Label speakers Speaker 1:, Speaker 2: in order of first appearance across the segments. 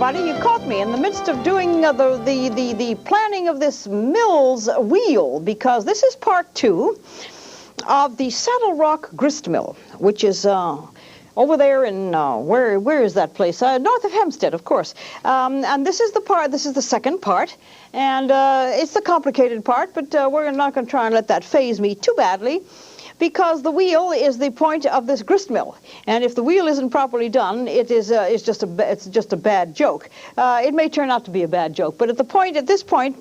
Speaker 1: You caught me in the midst of doing the planning of this Mills wheel, because this is part 2 of the Saddle Rock Grist Mill, which is over there in where is that place? North of Hempstead, of course. And this is the second part, and it's the complicated part, but we're not going to try and let that faze me too badly, because the wheel is the point of this grist mill, and if the wheel isn't properly done, it's just a bad joke. It may turn out to be a bad joke, but at this point,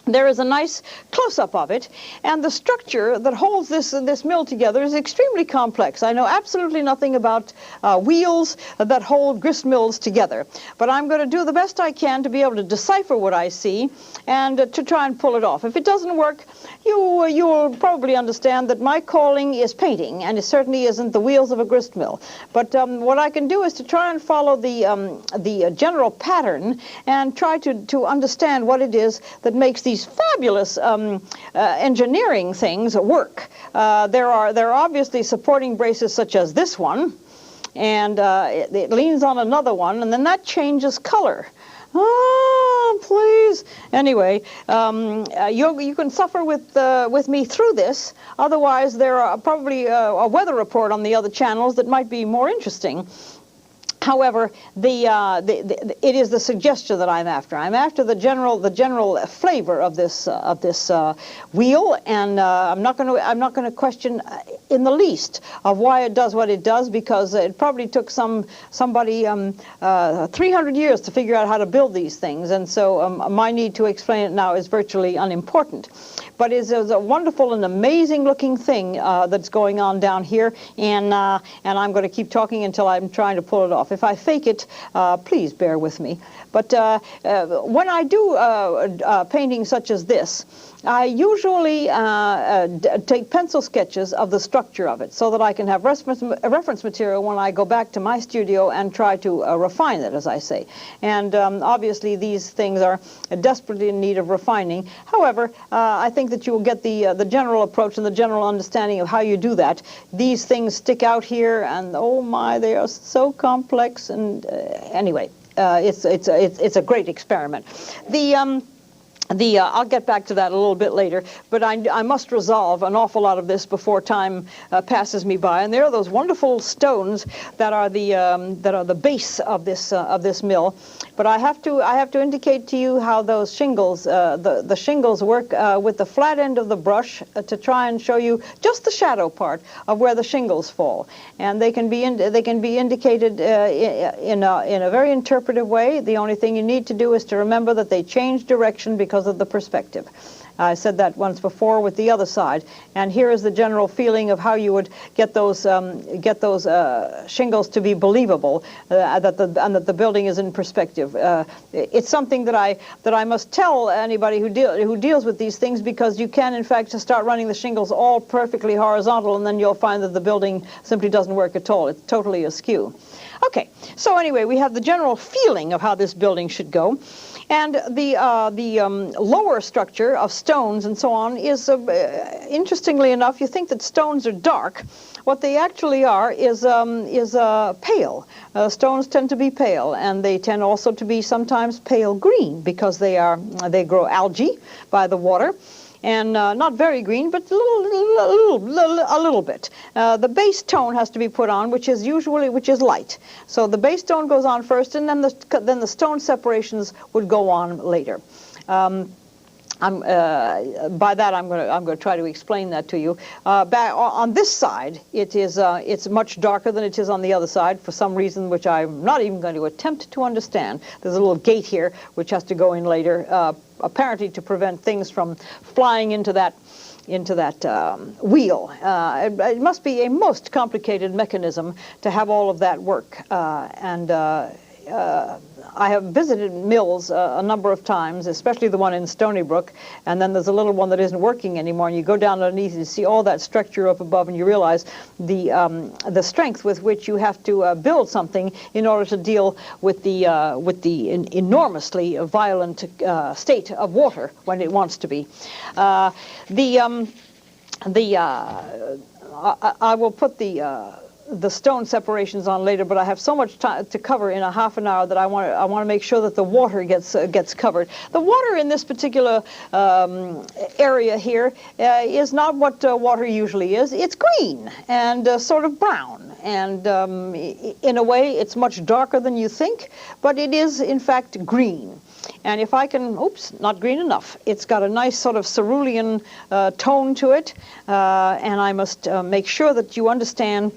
Speaker 1: there is a nice close-up of it, and the structure that holds this mill together is extremely complex. I know absolutely nothing about wheels that hold grist mills together, but I'm going to do the best I can to be able to decipher what I see and to try and pull it off. If it doesn't work, you'll probably understand that my calling is painting, and it certainly isn't the wheels of a grist mill. But what I can do is to try and follow the general pattern and try to understand what it is that makes these fabulous engineering things work. There are obviously supporting braces such as this one, and it leans on another one, and then that changes color. Oh, please. Anyway, you can suffer with me through this. Otherwise, there are probably a weather report on the other channels that might be more interesting. However, it is the suggestion that I'm after. I'm after the general flavor of this wheel, and I'm not going to question in the least of why it does what it does, because it probably took somebody 300 years to figure out how to build these things, and so my need to explain it now is virtually unimportant. But it's a wonderful and amazing looking thing that's going on down here, and I'm going to keep talking until I'm trying to pull it off. If I fake it, please bear with me. But when I do painting such as this, I usually take pencil sketches of the structure of it so that I can have reference material when I go back to my studio and try to refine it, as I say. And obviously these things are desperately in need of refining. However, I think that you will get the general approach and the general understanding of how you do that. These things stick out here, and oh my, they are so complex. And anyway, it's a great experiment. I'll get back to that a little bit later, but I must resolve an awful lot of this before time passes me by. And there are those wonderful stones that are the base of this mill. But I have to indicate to you how those shingles, the shingles work with the flat end of the brush to try and show you just the shadow part of where the shingles fall. And they can be indicated in a very interpretive way. The only thing you need to do is to remember that they change direction because of the perspective. I said that once before with the other side, and here is the general feeling of how you would get those shingles to be believable, and that the building is in perspective. It's something that I must tell anybody who deals with these things, because you can in fact just start running the shingles all perfectly horizontal, and then you'll find that the building simply doesn't work at all. It's totally askew. Okay, so anyway, we have the general feeling of how this building should go. And the lower structure of stones and so on is, interestingly enough, you think that stones are dark. What they actually are is pale. Stones tend to be pale, and they tend also to be sometimes pale green, because they grow algae by the water. and not very green, but a little bit. The base tone has to be put on, which is light. So the base tone goes on first, and then the stone separations would go on later. By that I'm going to try to explain that to you. Back on this side, it's much darker than it is on the other side for some reason which I'm not even going to attempt to understand. There's a little gate here which has to go in later, apparently to prevent things from flying into that wheel. It must be a most complicated mechanism to have all of that work, I have visited mills a number of times, especially the one in Stony Brook, and then there's a little one that isn't working anymore, and you go down underneath and you see all that structure up above, and you realize the strength with which you have to build something in order to deal with the enormously violent state of water when it wants to be. I will put the stone separations on later, but I have so much time to cover in a half an hour that I want to make sure that the water gets covered. The water in this particular area here is not what water usually is. It's green and sort of brown, and in a way it's much darker than you think, but it is in fact green. And if I can, oops, not green enough. It's got a nice sort of cerulean tone to it, and I must make sure that you understand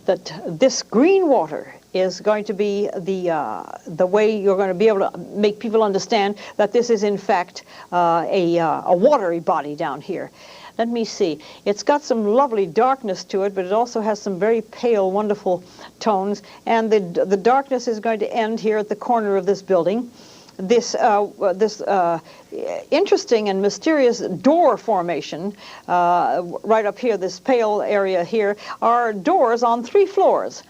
Speaker 1: that this green water is going to be the way you're going to be able to make people understand that this is in fact a watery body down here. Let me see. It's got some lovely darkness to it, but it also has some very pale, wonderful tones. And the darkness is going to end here at the corner of this building. This interesting and mysterious door formation right up here, this pale area here, are doors on 3 floors,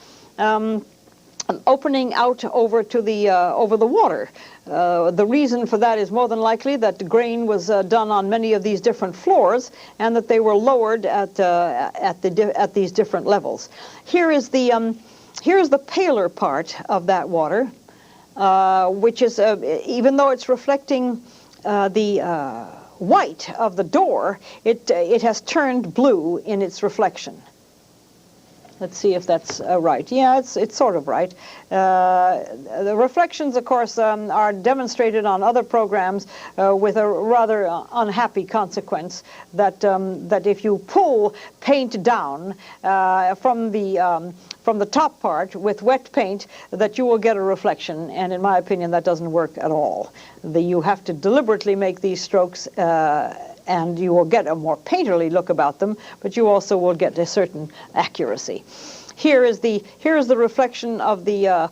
Speaker 1: opening out over to over the water. The reason for that is more than likely that the grain was done on many of these different floors, and that they were lowered at these different levels. Here is here's the paler part of that water. Which is, even though it's reflecting the white of the door, it has turned blue in its reflection. Let's see if that's right. Yeah, it's sort of right. The reflections, of course, are demonstrated on other programs with a rather unhappy consequence that if you pull paint down from the top part with wet paint, that you will get a reflection, and in my opinion that doesn't work at all. You have to deliberately make these strokes and you will get a more painterly look about them, but you also will get a certain accuracy. Here is the reflection of the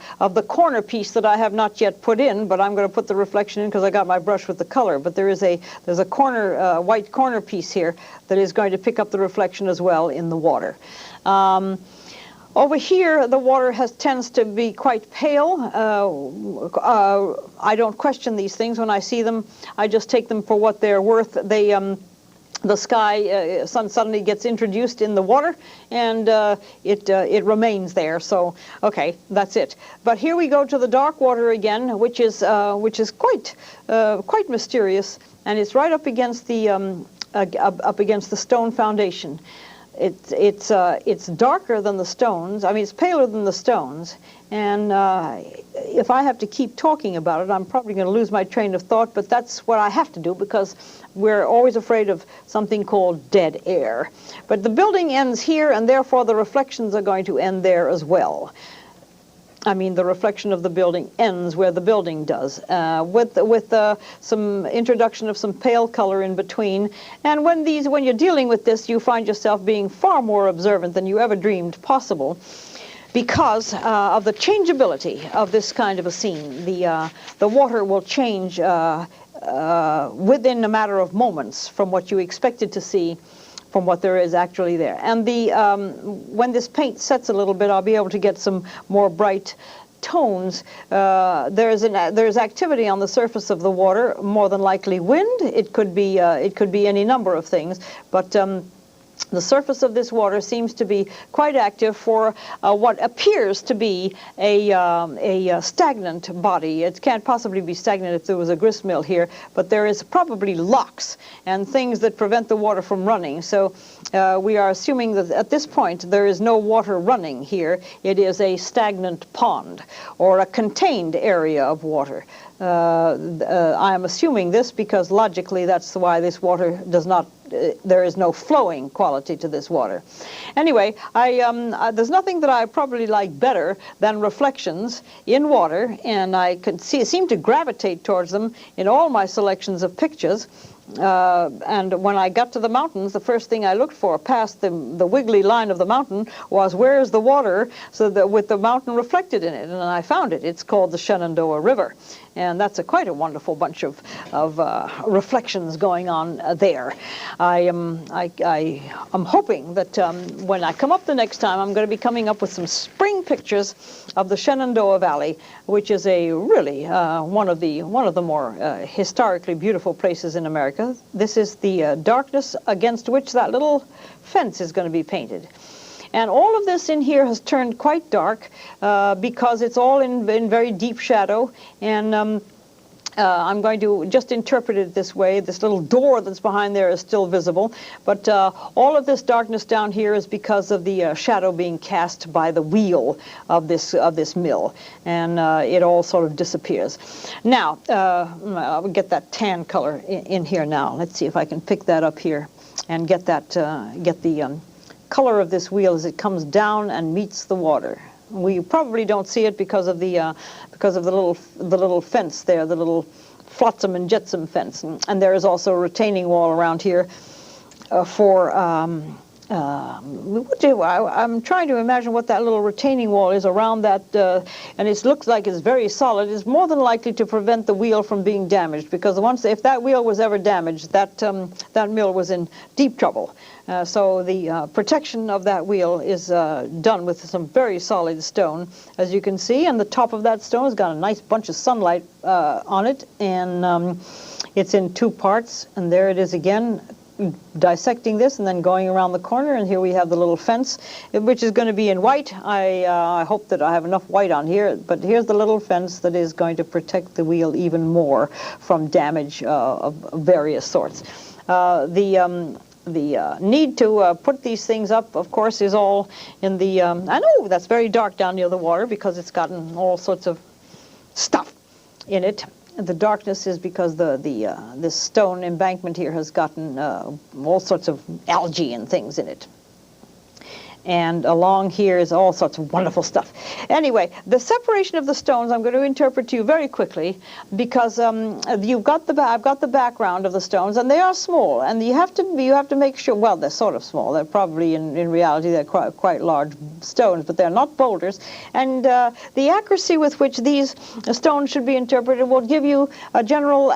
Speaker 1: corner piece that I have not yet put in, but I'm going to put the reflection in because I got my brush with the color. But there's a corner white corner piece here that is going to pick up the reflection as well in the water. Over here, the water tends to be quite pale. I don't question these things when I see them. I just take them for what they're worth. The sky, sun suddenly gets introduced in the water, and it remains there. So, okay, that's it. But here we go to the dark water again, which is quite mysterious, and it's right up against the stone foundation. It's darker than the stones. I mean, it's paler than the stones. And if I have to keep talking about it, I'm probably going to lose my train of thought, but that's what I have to do because we're always afraid of something called dead air. But the building ends here, and therefore the reflections are going to end there as well. I mean, the reflection of the building ends where the building does, with some introduction of some pale color in between. And when you're dealing with this, you find yourself being far more observant than you ever dreamed possible, because of the changeability of this kind of a scene. The water will change within a matter of moments from what you expected to see, from what there is actually there. And when this paint sets a little bit, I'll be able to get some more bright tones. There's activity on the surface of the water, more than likely wind. It could be any number of things, but The surface of this water seems to be quite active for what appears to be a stagnant body. It can't possibly be stagnant if there was a grist mill here, but there is probably locks and things that prevent the water from running. So we are assuming that at this point there is no water running here. It is a stagnant pond or a contained area of water. I am assuming this because logically that's why this water does not, there is no flowing quality to this water. Anyway, there's nothing that I probably like better than reflections in water, and I could seem to gravitate towards them in all my selections of pictures. And when I got to the mountains, the first thing I looked for past the wiggly line of the mountain was where's the water, so that with the mountain reflected in it, and I found it. It's called the Shenandoah River, and that's quite a wonderful bunch of reflections going on there. I am hoping that when I come up the next time, I'm going to be coming up with some spring pictures of the Shenandoah Valley, which is a really one of the more historically beautiful places in America. This is the darkness against which that little fence is going to be painted. And all of this in here has turned quite dark because it's all in very deep shadow. And I'm going to just interpret it this way. This little door that's behind there is still visible, but all of this darkness down here is because of the shadow being cast by the wheel of this mill, and it all sort of disappears. Now, I'll get that tan color in here now. Let's see if I can pick that up here and get that get the color of this wheel as it comes down and meets the water. We probably don't see it because of the little fence there, the little flotsam and jetsam fence, and there is also a retaining wall around here I'm trying to imagine what that little retaining wall is around that, and it looks like it's very solid. It's more than likely to prevent the wheel from being damaged, because if that wheel was ever damaged, that mill was in deep trouble. So the protection of that wheel is done with some very solid stone, as you can see, and the top of that stone has got a nice bunch of sunlight on it, and it's in two parts, and there it is again, dissecting this and then going around the corner, and here we have the little fence, which is going to be in white. I hope that I have enough white on here, but here's the little fence that is going to protect the wheel even more from damage of various sorts. The need to put these things up, of course, is all in the, I know that's very dark down near the water because it's gotten all sorts of stuff in it. The darkness is because this stone embankment here has gotten all sorts of algae and things in it. And along here is all sorts of wonderful stuff. Anyway, the separation of the stones I'm going to interpret to you very quickly, because I've got the background of the stones, and they are small, and you have to make sure. Well, they're sort of small. They're probably in reality they're quite large stones, but they're not boulders. And the accuracy with which these stones should be interpreted will give you a general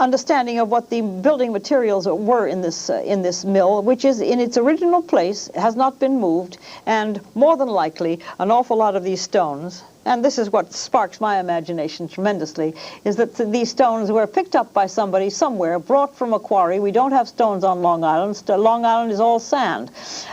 Speaker 1: understanding of what the building materials were in this mill, which is in its original place, has not been moved, and more than likely an awful lot of these stones, and this is what sparks my imagination tremendously, is that these stones were picked up by somebody somewhere, brought from a quarry. We don't have stones on Long Island. Long Island is all sand.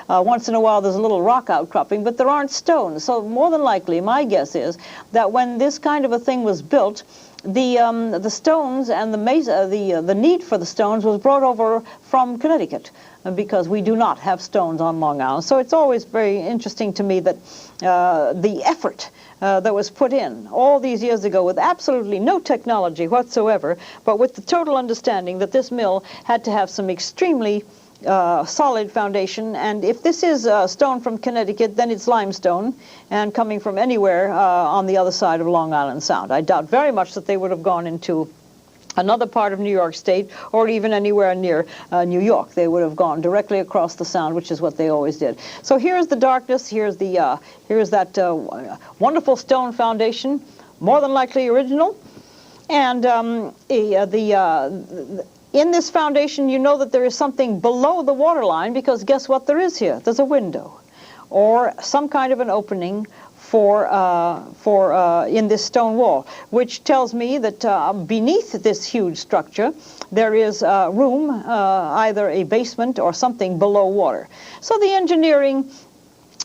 Speaker 1: Once in a while there's a little rock outcropping, but there aren't stones. So more than likely, my guess is that when this kind of a thing was built, the stones and the need for the stones was brought over from Connecticut, because we do not have stones on Long Island. So it's always very interesting to me that the effort that was put in all these years ago with absolutely no technology whatsoever, but with the total understanding that this mill had to have some extremely solid foundation, and if this is stone from Connecticut, then it's limestone, and coming from anywhere on the other side of Long Island Sound. I doubt very much that they would have gone into another part of New York State, or even anywhere near New York. They would have gone directly across the Sound, which is what they always did. So here's the darkness. Here's that wonderful stone foundation, more than likely original, and in this foundation, you know that there is something below the water line, because guess what there is here? There's a window, or some kind of an opening in this stone wall, which tells me that beneath this huge structure there is room, either a basement or something below water. So the engineering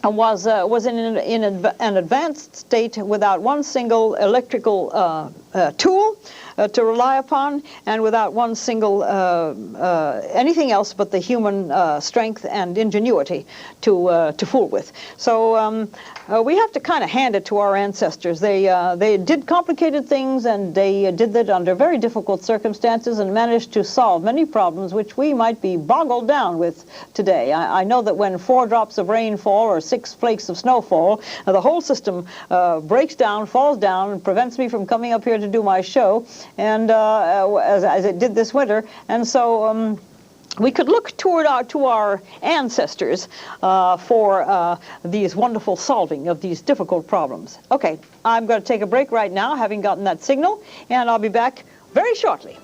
Speaker 1: was in an advanced state without one single electrical tool to rely upon, and without one single anything else but the human strength and ingenuity to fool with. So we have to kind of hand it to our ancestors. They did complicated things, and they did that under very difficult circumstances, and managed to solve many problems which we might be boggled down with today. I know that when 4 drops of rain fall or 6 flakes of snow fall, the whole system breaks down, falls down, and prevents me from coming up here to do my show, and as it did this winter. And so we could look to our ancestors for these wonderful solving of these difficult problems. Okay, I'm going to take a break right now, having gotten that signal, and I'll be back very shortly.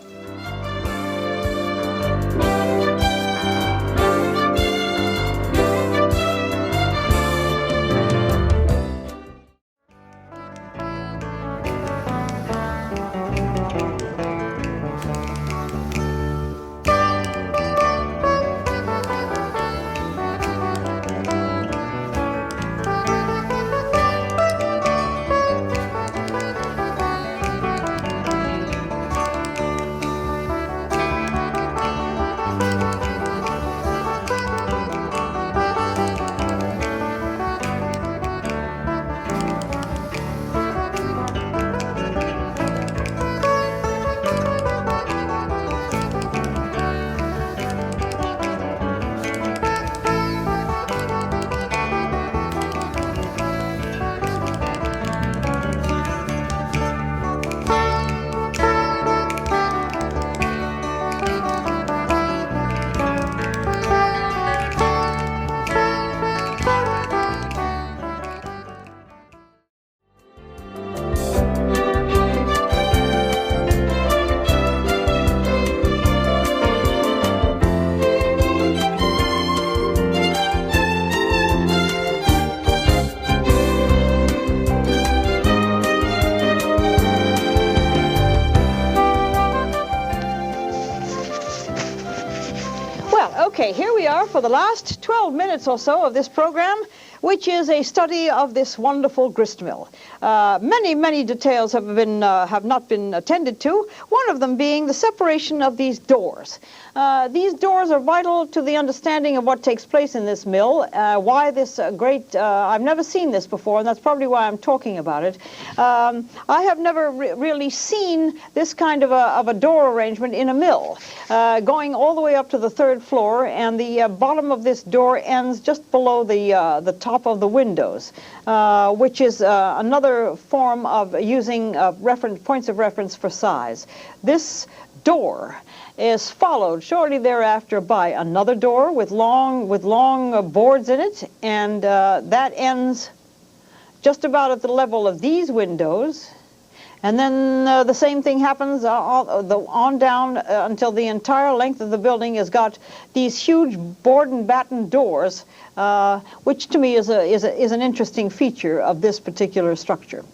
Speaker 1: Okay, here we are for the last 12 minutes or so of this program, which is a study of this wonderful grist mill. Many details have not been attended to, one of them being the separation of these doors. These doors are vital to the understanding of what takes place in this mill, why this I've never seen this before, and that's probably why I'm talking about it. I have never really seen this kind of a door arrangement in a mill, going all the way up to the 3rd floor, and the bottom of this door ends just below the top of the windows, which is another form of using points of reference for size. This door is followed shortly thereafter by another door with long boards in it, and that ends just about at the level of these windows. And then the same thing happens on down until the entire length of the building has got these huge board and batten doors, which to me is an interesting feature of this particular structure.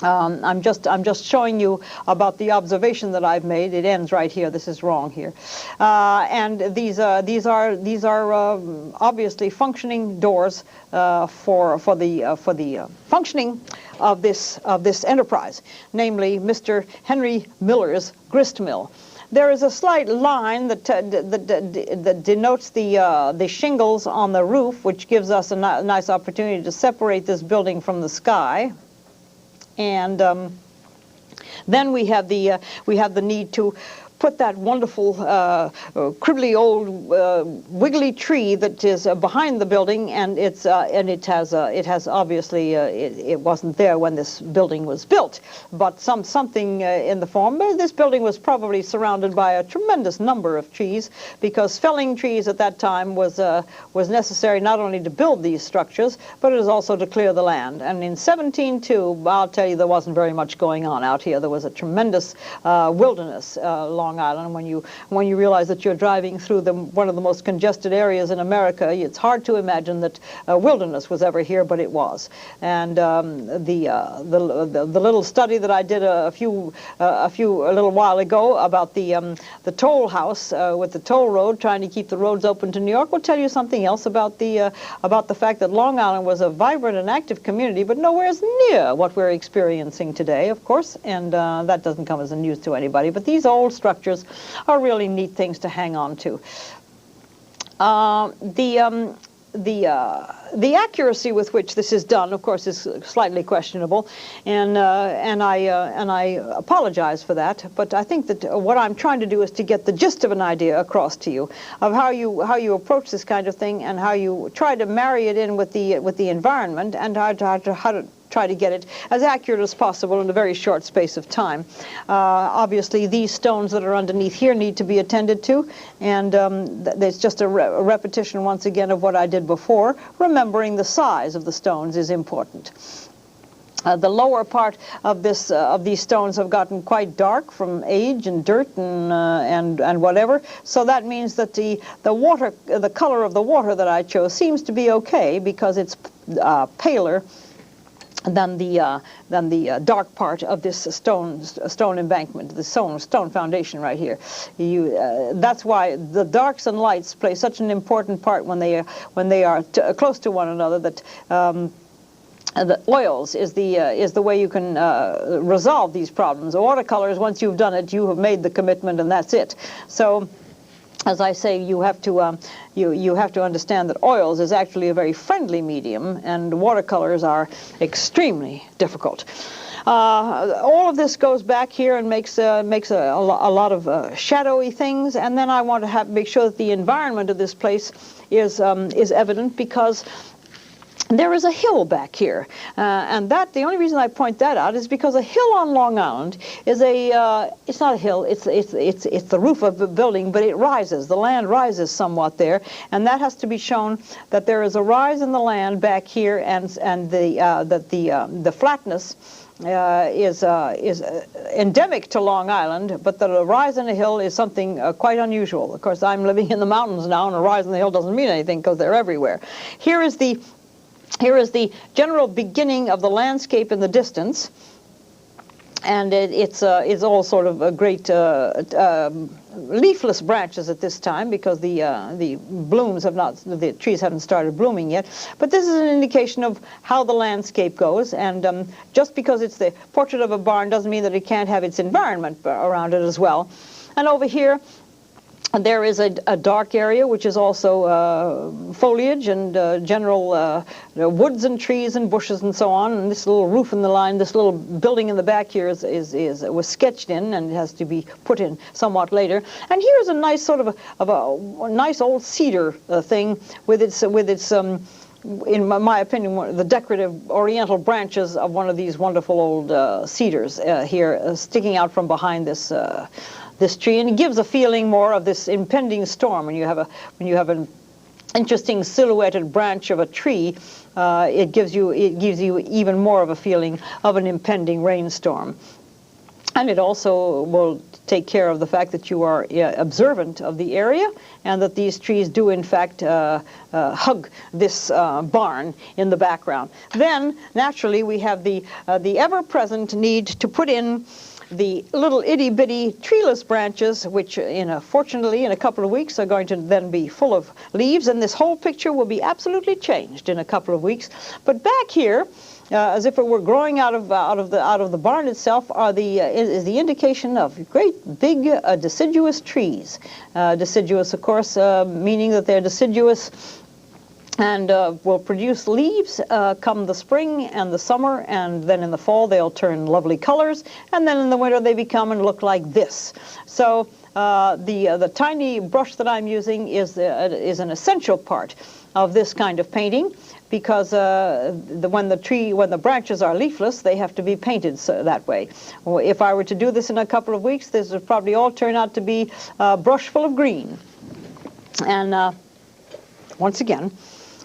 Speaker 1: I'm just showing you about the observation that I've made. It ends right here. This is wrong here, and these are obviously functioning doors for the functioning of this enterprise, namely Mr. Henry Miller's grist mill. There is a slight line that denotes the shingles on the roof, which gives us a nice opportunity to separate this building from the sky. And then we have the need to put that wonderful, cribbly old wiggly tree that is behind the building, and it has obviously it wasn't there when this building was built, but something in the form. This building was probably surrounded by a tremendous number of trees, because felling trees at that time was necessary not only to build these structures, but it was also to clear the land. And in 1702, I'll tell you, there wasn't very much going on out here. There was a tremendous wilderness along Long Island when you realize that you're driving through one of the most congested areas in America. It's hard to imagine that wilderness was ever here, but it was. And the little study that I did a little while ago about the toll house with the toll road, trying to keep the roads open to New York, will tell you something else about the fact that Long Island was a vibrant and active community, but nowhere near what we're experiencing today, of course, and that doesn't come as a news to anybody. But these old structures are really neat things to hang on to. The accuracy with which this is done, of course, is slightly questionable, and I apologize for that. But I think that what I'm trying to do is to get the gist of an idea across to you of how you approach this kind of thing, and how you try to marry it in with the environment, and how to try to get it as accurate as possible in a very short space of time. Obviously, these stones that are underneath here need to be attended to, and there's just a repetition once again of what I did before. Remembering the size of the stones is important. The lower part of these stones have gotten quite dark from age and dirt and whatever. So that means that the color of the water that I chose seems to be okay, because it's paler than the dark part of this stone embankment, the stone foundation right here. That's why the darks and lights play such an important part when they are close to one another. That the oils is the way you can resolve these problems. The watercolors, once you've done it, you have made the commitment, and that's it. So, as I say, you have to understand that oils is actually a very friendly medium, and watercolors are extremely difficult. All of this goes back here and makes a lot of shadowy things, and then I want to make sure that the environment of this place is evident, because there is a hill back here, and the only reason I point that out is because a hill on Long Island is it's not a hill, it's the roof of the building, but it rises. The land rises somewhat there, and that has to be shown, that there is a rise in the land back here, and the flatness is endemic to Long Island, but that a rise in a hill is something quite unusual. Of course, I'm living in the mountains now, and a rise in the hill doesn't mean anything because they're everywhere. Here is the general beginning of the landscape in the distance, and it's all sort of a great leafless branches at this time, because the blooms the trees haven't started blooming yet. But this is an indication of how the landscape goes, and just because it's the portrait of a barn doesn't mean that it can't have its environment around it as well. And over here, there is a dark area, which is also foliage and general woods and trees and bushes and so on. And this little roof in the line, this little building in the back here was sketched in, and it has to be put in somewhat later. And here's a nice sort of a nice old cedar thing with its in my opinion, the decorative oriental branches of one of these wonderful old cedars here sticking out from behind this tree, and it gives a feeling more of this impending storm. When you have an interesting silhouetted branch of a tree, it gives you even more of a feeling of an impending rainstorm. And it also will take care of the fact that you are observant of the area, and that these trees do in fact hug this barn in the background. Then naturally we have the ever-present need to put in the little itty-bitty treeless branches, which fortunately in a couple of weeks are going to then be full of leaves, and this whole picture will be absolutely changed in a couple of weeks. But back here, as if it were growing out of the barn itself, is the indication of great big deciduous trees. Deciduous, of course, meaning that they're deciduous and will produce leaves come the spring and the summer, and then in the fall they'll turn lovely colors, and then in the winter they become and look like this. So the tiny brush that I'm using is an essential part of this kind of painting, because when the branches are leafless, they have to be painted that way. If I were to do this in a couple of weeks, this would probably all turn out to be a brush full of green. And once again,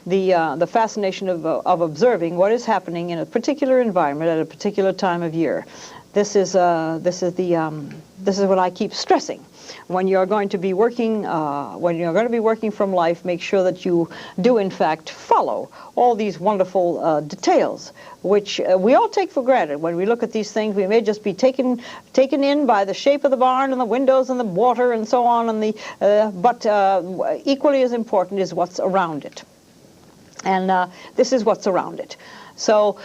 Speaker 1: the fascination of observing what is happening in a particular environment at a particular time of year. This is what I keep stressing. When you're going to be working, from life, make sure that you do in fact follow all these wonderful details, which we all take for granted. When we look at these things, we may just be taken in by the shape of the barn and the windows and the water and so on, and but equally as important is what's around it. And this is what's around it. So.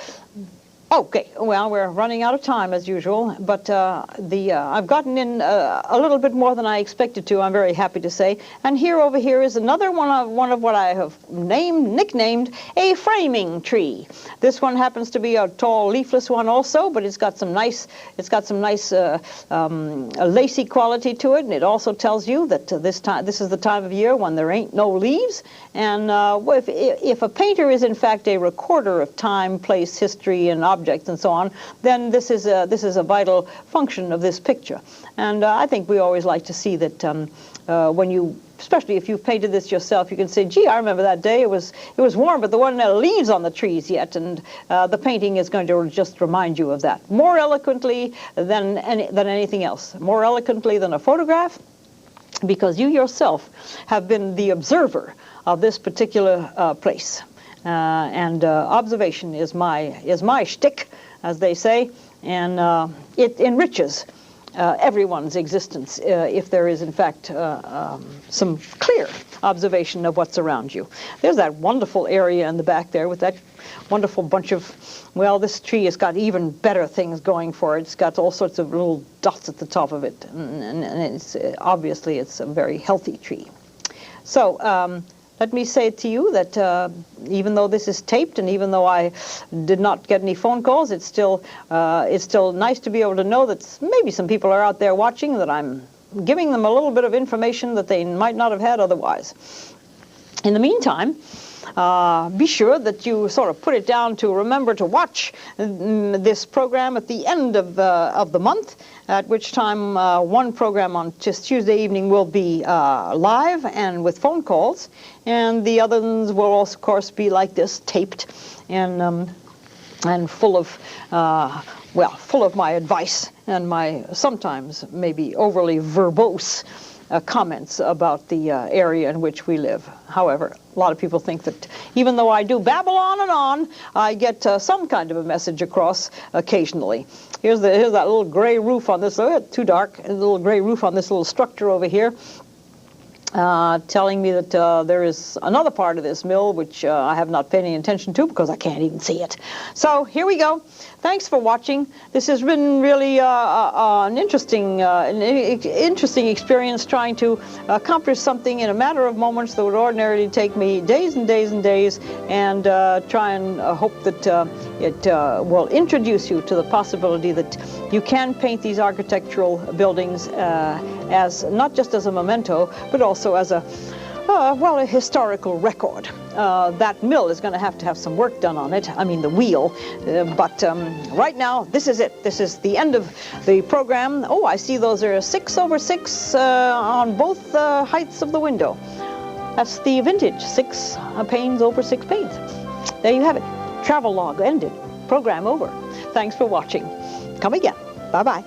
Speaker 1: Okay, well, we're running out of time as usual, but I've gotten in a little bit more than I expected to, I'm very happy to say. And over here is another one of what I have nicknamed a framing tree. This one happens to be a tall, leafless one also, but it's got some nice lacy quality to it, and it also tells you that this is the time of year when there ain't no leaves. And if a painter is in fact a recorder of time, place, history, and objects and so on, then this is a vital function of this picture. And I think we always like to see that especially if you've painted this yourself, you can say, gee, I remember that day, it was warm, but there weren't any leaves on the trees yet, and the painting is going to just remind you of that more eloquently than anything else, more eloquently than a photograph, because you yourself have been the observer of this particular place. And observation is my shtick, as they say, and it enriches everyone's existence if there is, in fact, some clear observation of what's around you. There's that wonderful area in the back there with that wonderful bunch of, well, this tree has got even better things going for it. It's got all sorts of little dots at the top of it, and it's obviously it's a very healthy tree. So. Let me say to you that even though this is taped, and even though I did not get any phone calls, it's still nice to be able to know that maybe some people are out there watching, that I'm giving them a little bit of information that they might not have had otherwise. In the meantime, be sure that you sort of put it down to remember to watch this program at the end of the month, at which time one program on just Tuesday evening will be live and with phone calls, and the other ones will also, of course, be like this, taped and full of full of my advice and my sometimes maybe overly verbose comments about the area in which we live. However, a lot of people think that even though I do babble on and on, I get some kind of a message across occasionally. Here's that little gray roof on this, too dark, a little gray roof on this little structure over here, telling me that there is another part of this mill which I have not paid any attention to because I can't even see it. So here we go. Thanks for watching. This has been really an interesting experience, trying to accomplish something in a matter of moments that would ordinarily take me days and days and days, and try and hope that it will introduce you to the possibility that you can paint these architectural buildings as not just as a memento, but also as a historical record. That mill is going to have some work done on it, I mean the wheel, but right now this is it. This is the end of the program. Oh, I see those are 6 over 6 on both heights of the window. That's the vintage, 6 panes over 6 panes. There you have it. Travel log ended. Program over. Thanks for watching. Come again. Bye-bye.